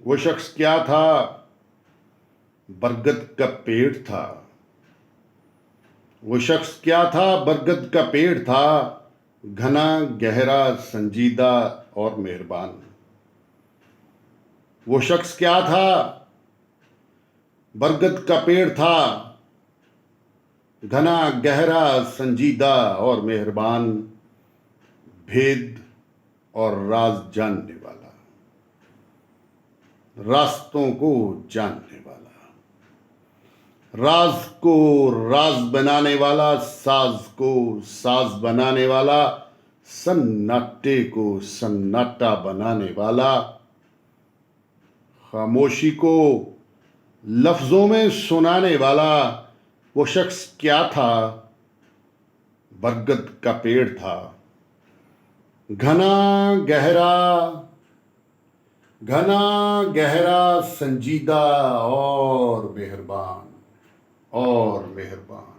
वो शख्स क्या था? बरगद का पेड़ था। वो शख्स क्या था? बरगद का पेड़ था, घना गहरा संजीदा और मेहरबान। वो शख्स क्या था? बरगद का पेड़ था, घना गहरा संजीदा और मेहरबान, भेद और राज जानने वाला, रास्तों को जानने वाला, राज को राज बनाने वाला, साज को साज बनाने वाला, सन्नाटे को सन्नाटा बनाने वाला, खामोशी को लफ्जों में सुनाने वाला। वो शख्स क्या था? बरगद का पेड़ था, घना गहरा घना गहरा संजीदा और मेहरबान।